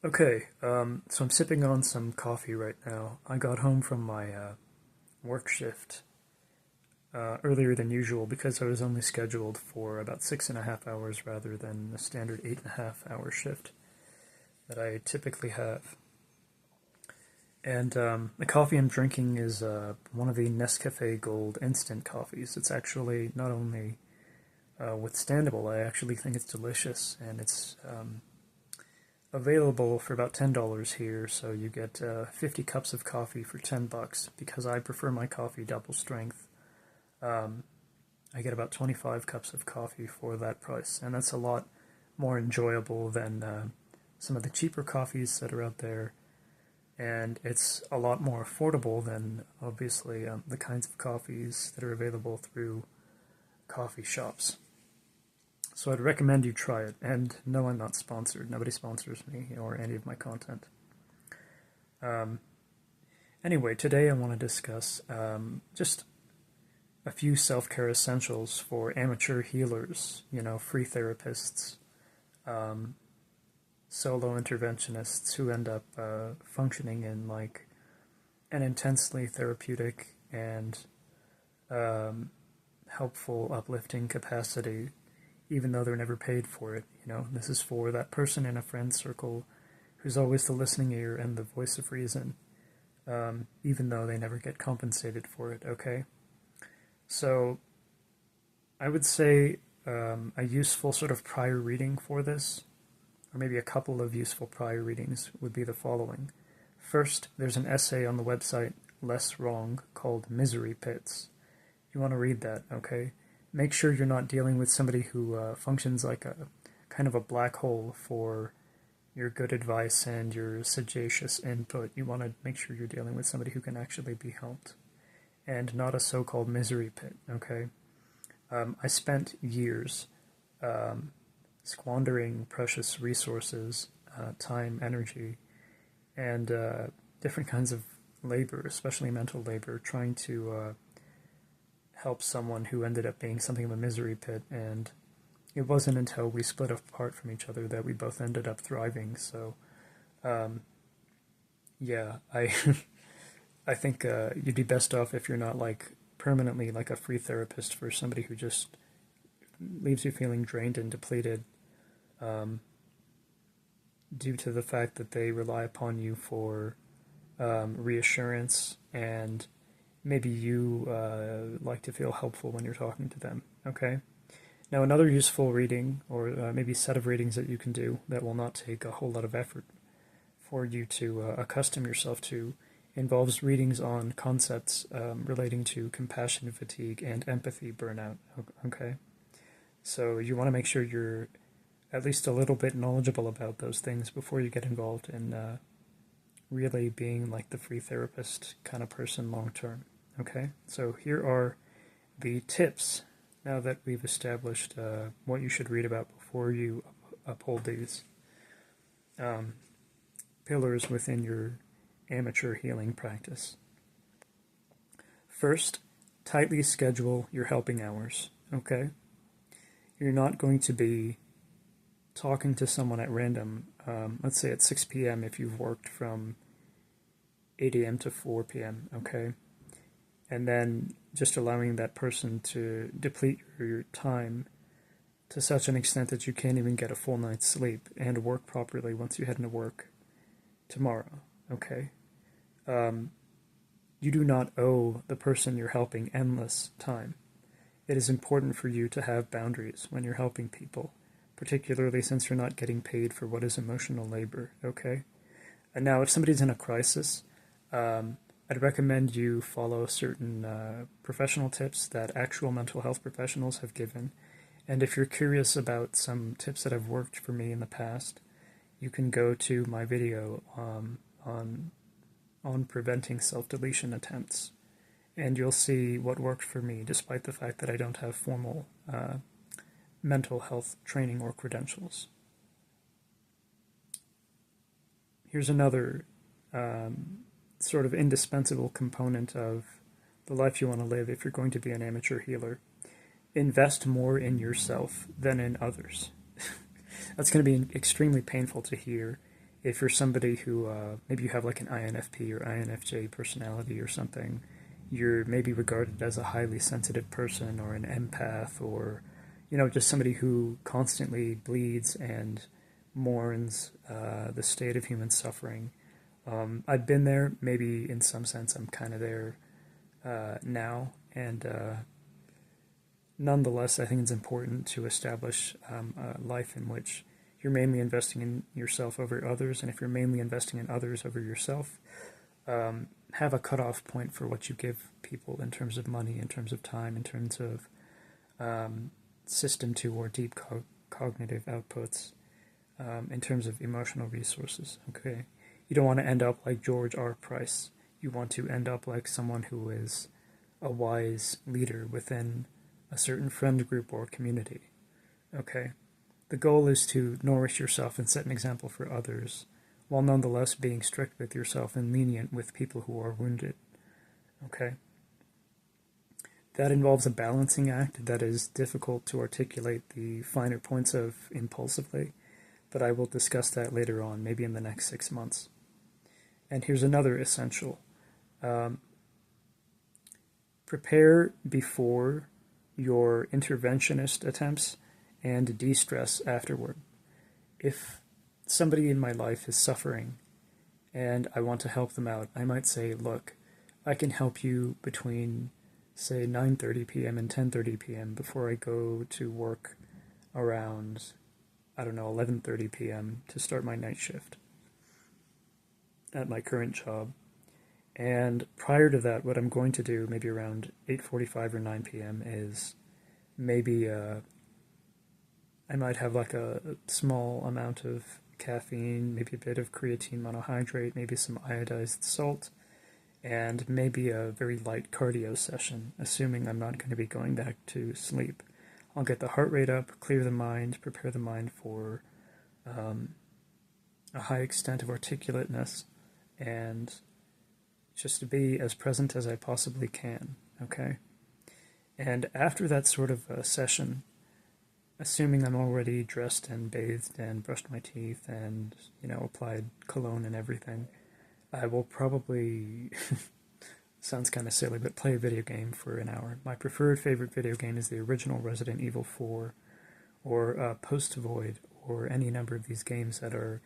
Okay, so I'm sipping on some coffee right now. I got home from my work shift earlier than usual because I was only scheduled for about 6.5 hours rather than the standard 8.5 hour shift that I typically have. And the coffee I'm drinking is one of the Nescafe Gold instant coffees. It's actually not only withstandable, I actually think it's delicious, and it's available for about $10 here, so you get 50 cups of coffee for $10. Because I prefer my coffee double strength, um, I get about 25 cups of coffee for that price, and that's a lot more enjoyable than some of the cheaper coffees that are out there, and it's a lot more affordable than obviously the kinds of coffees that are available through coffee shops. So I'd recommend you try it. And no, I'm not sponsored. Nobody sponsors me or any of my content. Um, anyway, today I want to discuss just a few self-care essentials for amateur healers, free therapists, um, solo interventionists who end up functioning in like an intensely therapeutic and um, helpful, uplifting capacity, even though they're never paid for it. This is for that person in a friend circle who's always the listening ear and the voice of reason, even though they never get compensated for it, okay? So I would say a useful sort of prior reading for this, or maybe a couple of useful prior readings, would be the following. First, there's an essay on the website Less Wrong called Misery Pits. You want to read that, okay? Make sure you're not dealing with somebody who functions like a kind of a black hole for your good advice and your sagacious input. You want to make sure you're dealing with somebody who can actually be helped, and not a so-called misery pit, okay? I spent years squandering precious resources, time, energy, and different kinds of labor, especially mental labor, trying to help someone who ended up being something of a misery pit. And it wasn't until we split apart from each other that we both ended up thriving. So, yeah, I I think you'd be best off if you're not like permanently like a free therapist for somebody who just leaves you feeling drained and depleted, um, due to the fact that they rely upon you for reassurance, and maybe you like to feel helpful when you're talking to them. Okay. Now, another useful reading, or maybe set of readings that you can do that will not take a whole lot of effort for you to accustom yourself to, involves readings on concepts relating to compassion fatigue and empathy burnout. Okay. So you want to make sure you're at least a little bit knowledgeable about those things before you get involved in really being like the free therapist kind of person long term. Okay, so here are the tips now that we've established what you should read about before you uphold these um, pillars within your amateur healing practice. First, tightly schedule your helping hours. Okay, you're not going to be talking to someone at random, let's say at 6 p.m. if you've worked from 8 a.m. to 4 p.m., okay? And then just allowing that person to deplete your time to such an extent that you can't even get a full night's sleep and work properly once you head into work tomorrow, okay? Um, you do not owe the person you're helping endless time. It is important for you to have boundaries when you're helping people, particularly since you're not getting paid for what is emotional labor, okay? And now, if somebody's in a crisis, I'd recommend you follow certain professional tips that actual mental health professionals have given. And if you're curious about some tips that have worked for me in the past, you can go to my video on preventing self-deletion attempts, and you'll see what worked for me, despite the fact that I don't have formal mental health training or credentials. Here's another sort of indispensable component of the life you want to live if you're going to be an amateur healer. Invest more in yourself than in others. That's going to be extremely painful to hear, If you're somebody who maybe you have like an INFP or INFJ personality or something, you're maybe regarded as a highly sensitive person or an empath or, just somebody who constantly bleeds and mourns the state of human suffering. I've been there. Maybe in some sense I'm kind of there now. And nonetheless, I think it's important to establish a life in which you're mainly investing in yourself over others. And if you're mainly investing in others over yourself, have a cutoff point for what you give people in terms of money, in terms of time, in terms of system 2 or deep cognitive outputs, in terms of emotional resources. Okay, you don't want to end up like George R. Price. You want to end up like someone who is a wise leader within a certain friend group or community. Okay, the goal is to nourish yourself and set an example for others, while nonetheless being strict with yourself and lenient with people who are wounded. Okay? That involves a balancing act that is difficult to articulate the finer points of impulsively, but I will discuss that later on, maybe in the next 6 months. And here's another essential. Prepare before your interventionist attempts and de-stress afterward. If somebody in my life is suffering and I want to help them out, I might say, look, I can help you between, say, 9:30 p.m. and 10:30 p.m. before I go to work around, 11:30 p.m. to start my night shift at my current job. And prior to that, what I'm going to do, maybe around 8:45 or 9 p.m., is maybe I might have like a small amount of caffeine, maybe a bit of creatine monohydrate, maybe some iodized salt, and maybe a very light cardio session, assuming I'm not going to be going back to sleep. I'll get the heart rate up, clear the mind, prepare the mind for a high extent of articulateness, and just to be as present as I possibly can, okay? And after that sort of session, assuming I'm already dressed and bathed and brushed my teeth and, applied cologne and everything, I will probably, sounds kind of silly, but play a video game for an hour. My preferred favorite video game is the original Resident Evil 4 or Post Void or any number of these games that are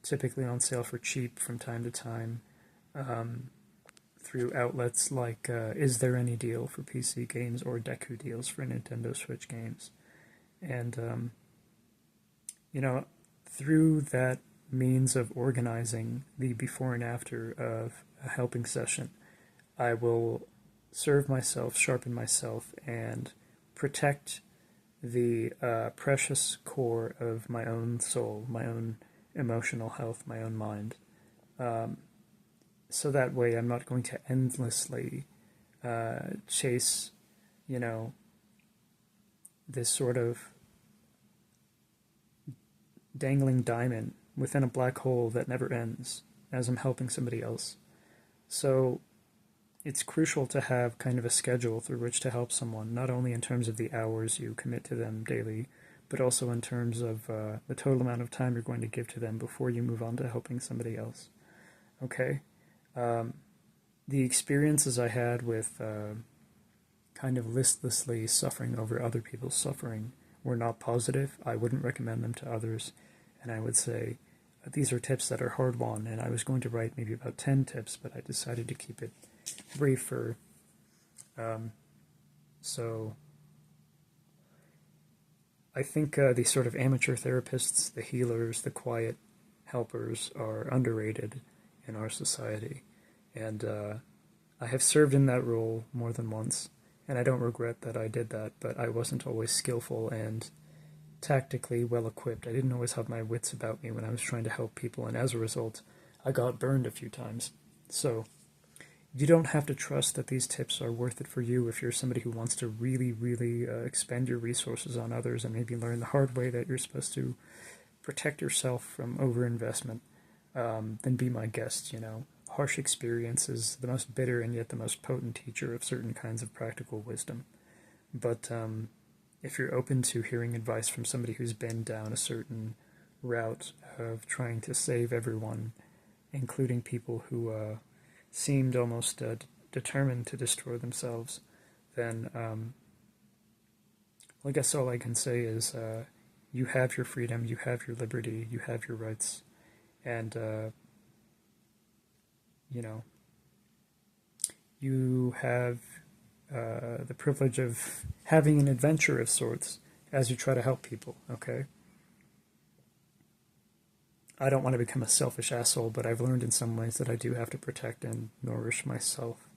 typically on sale for cheap from time to time through outlets like Is There Any Deal for PC games or Deku Deals for Nintendo Switch games. And, through that means of organizing the before and after of a helping session, I will serve myself, sharpen myself, and protect the precious core of my own soul, my own emotional health, my own mind. So that way I'm not going to endlessly chase, this sort of dangling diamond within a black hole that never ends as I'm helping somebody else. So it's crucial to have kind of a schedule through which to help someone, not only in terms of the hours you commit to them daily, but also in terms of the total amount of time you're going to give to them before you move on to helping somebody else. Okay? The experiences I had with kind of listlessly suffering over other people's suffering were not positive. I wouldn't recommend them to others, and I would say these are tips that are hard-won, and I was going to write maybe about 10 tips, but I decided to keep it briefer. So I think the sort of amateur therapists, the healers, the quiet helpers are underrated in our society, and I have served in that role more than once, and I don't regret that I did that, but I wasn't always skillful and tactically well-equipped. I didn't always have my wits about me when I was trying to help people, and as a result, I got burned a few times. So you don't have to trust that these tips are worth it for you if you're somebody who wants to really, really expend your resources on others and maybe learn the hard way that you're supposed to protect yourself from overinvestment. Then be my guest, Harsh experience is the most bitter and yet the most potent teacher of certain kinds of practical wisdom. But if you're open to hearing advice from somebody who's been down a certain route of trying to save everyone, including people who seemed almost determined to destroy themselves, then well, I guess all I can say is you have your freedom, you have your liberty, you have your rights, and you know, you have the privilege of having an adventure of sorts as you try to help people, okay? I don't want to become a selfish asshole, but I've learned in some ways that I do have to protect and nourish myself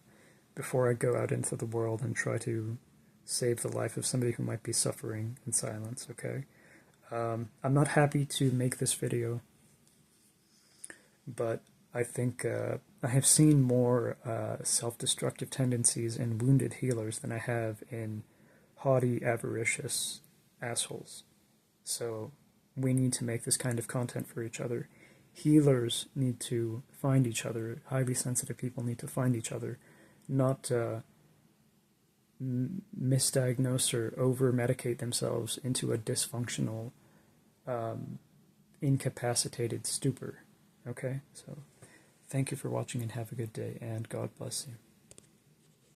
before I go out into the world and try to save the life of somebody who might be suffering in silence, okay? I'm not happy to make this video, but I think I have seen more self-destructive tendencies in wounded healers than I have in haughty, avaricious assholes. So we need to make this kind of content for each other. Healers need to find each other. Highly sensitive people need to find each other, not misdiagnose or over-medicate themselves into a dysfunctional, incapacitated stupor. Okay? So thank you for watching and have a good day, and God bless you.